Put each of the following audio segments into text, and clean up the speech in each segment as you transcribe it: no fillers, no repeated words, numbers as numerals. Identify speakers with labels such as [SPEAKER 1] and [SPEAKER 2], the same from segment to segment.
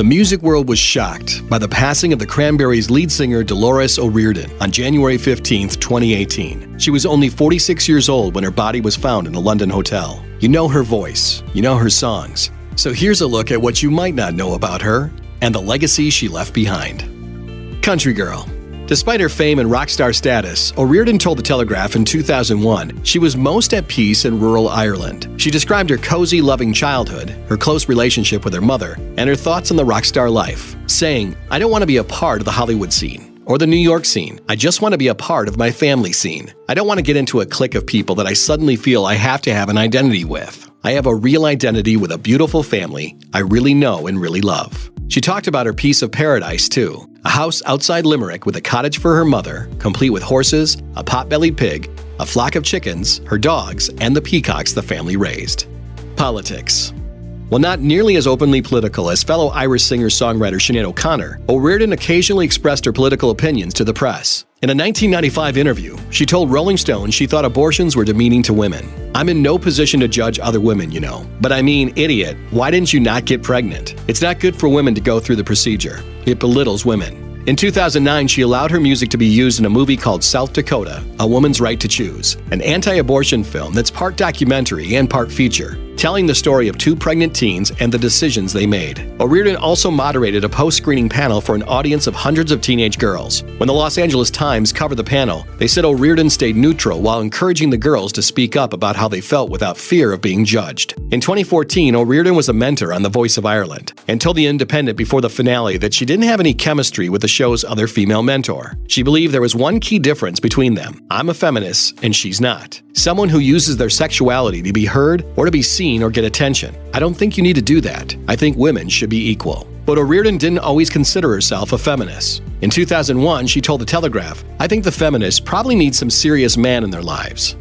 [SPEAKER 1] The music world was shocked by the passing of the Cranberries lead singer Dolores O'Riordan on January 15, 2018. She was only 46 years old when her body was found in a London hotel. You know her voice, you know her songs. So here's a look at what you might not know about her and the legacy she left behind. Country girl. Despite her fame and rock star status, O'Riordan told The Telegraph in 2001 she was most at peace in rural Ireland. She described her cozy, loving childhood, her close relationship with her mother, and her thoughts on the rock star life, saying, "I don't want to be a part of the Hollywood scene or the New York scene. I just want to be a part of my family scene. I don't want to get into a clique of people that I suddenly feel I have to have an identity with. I have a real identity with a beautiful family I really know and really love." She talked about her piece of paradise, too. A house outside Limerick with a cottage for her mother, complete with horses, a pot-bellied pig, a flock of chickens, her dogs, and the peacocks the family raised. Politics. While not nearly as openly political as fellow Irish singer-songwriter Sinead O'Connor, O'Riordan occasionally expressed her political opinions to the press. In a 1995 interview, she told Rolling Stone she thought abortions were demeaning to women. "I'm in no position to judge other women, you know. But I mean, idiot, why didn't you not get pregnant? It's not good for women to go through the procedure. It belittles women." In 2009, she allowed her music to be used in a movie called South Dakota, A Woman's Right to Choose, an anti-abortion film that's part documentary and part feature, telling the story of two pregnant teens and the decisions they made. O'Riordan also moderated a post-screening panel for an audience of hundreds of teenage girls. When the Los Angeles Times covered the panel, they said O'Riordan stayed neutral while encouraging the girls to speak up about how they felt without fear of being judged. In 2014, O'Riordan was a mentor on The Voice of Ireland and told The Independent before the finale that she didn't have any chemistry with the show's other female mentor. She believed there was one key difference between them. "I'm a feminist and she's not. Someone who uses their sexuality to be heard or to be seen or get attention. I don't think you need to do that. I think women should be equal." But O'Riordan didn't always consider herself a feminist. In 2001, she told The Telegraph, "I think the feminists probably need some serious man in their lives."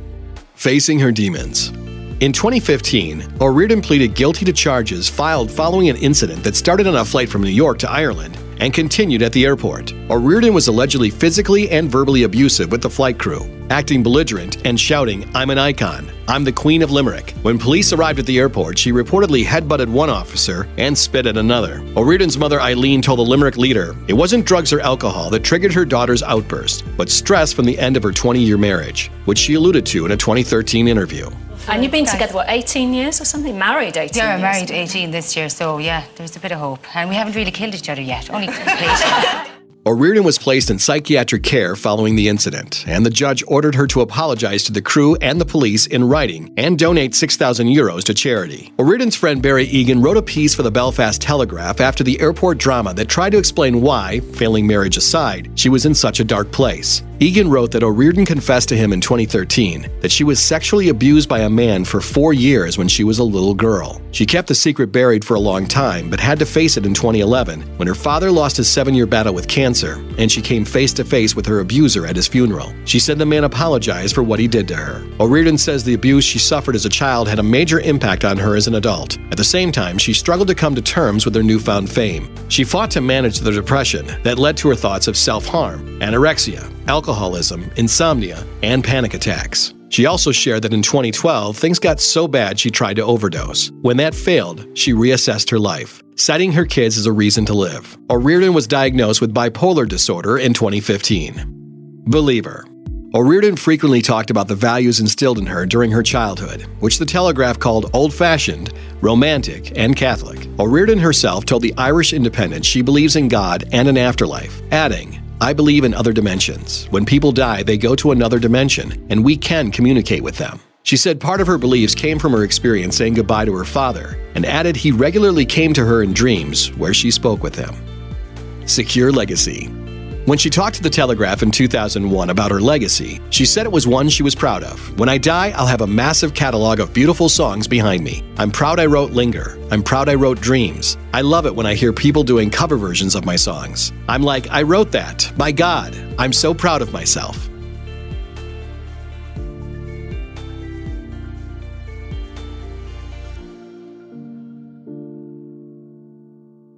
[SPEAKER 1] Facing her demons. In 2015, O'Riordan pleaded guilty to charges filed following an incident that started on a flight from New York to Ireland and continued at the airport. O'Riordan was allegedly physically and verbally abusive with the flight crew, acting belligerent and shouting, "I'm an icon. I'm the Queen of Limerick." When police arrived at the airport, she reportedly headbutted one officer and spit at another. O'Riordan's mother, Eileen, told the Limerick Leader it wasn't drugs or alcohol that triggered her daughter's outburst, but stress from the end of her 20-year marriage, which she alluded to in a 2013 interview.
[SPEAKER 2] And you've been together, what, 18 years or something? Married 18 years?
[SPEAKER 3] Yeah, we're married 18 this year, so yeah, there's a bit of hope. And we haven't really killed each other yet, only completed.
[SPEAKER 1] O'Riordan was placed in psychiatric care following the incident, and the judge ordered her to apologize to the crew and the police in writing and donate €6,000 to charity. O'Riordan's friend Barry Egan wrote a piece for the Belfast Telegraph after the airport drama that tried to explain why, failing marriage aside, she was in such a dark place. Egan wrote that O'Riordan confessed to him in 2013 that she was sexually abused by a man for 4 years when she was a little girl. She kept the secret buried for a long time, but had to face it in 2011 when her father lost his 7-year battle with cancer, and she came face to face with her abuser at his funeral. She said the man apologized for what he did to her. O'Riordan says the abuse she suffered as a child had a major impact on her as an adult. At the same time, she struggled to come to terms with her newfound fame. She fought to manage the depression that led to her thoughts of self-harm, anorexia, alcoholism, insomnia, and panic attacks. She also shared that in 2012, things got so bad she tried to overdose. When that failed, she reassessed her life, citing her kids as a reason to live. O'Riordan was diagnosed with bipolar disorder in 2015. Believer. O'Riordan frequently talked about the values instilled in her during her childhood, which the Telegraph called old-fashioned, romantic, and Catholic. O'Riordan herself told the Irish Independent she believes in God and an afterlife, adding, "I believe in other dimensions. When people die, they go to another dimension, and we can communicate with them." She said part of her beliefs came from her experience saying goodbye to her father, and added he regularly came to her in dreams where she spoke with him. Secure legacy. When she talked to The Telegraph in 2001 about her legacy, she said it was one she was proud of. "When I die, I'll have a massive catalog of beautiful songs behind me. I'm proud I wrote Linger. I'm proud I wrote Dreams. I love it when I hear people doing cover versions of my songs. I'm like, I wrote that. By God, I'm so proud of myself."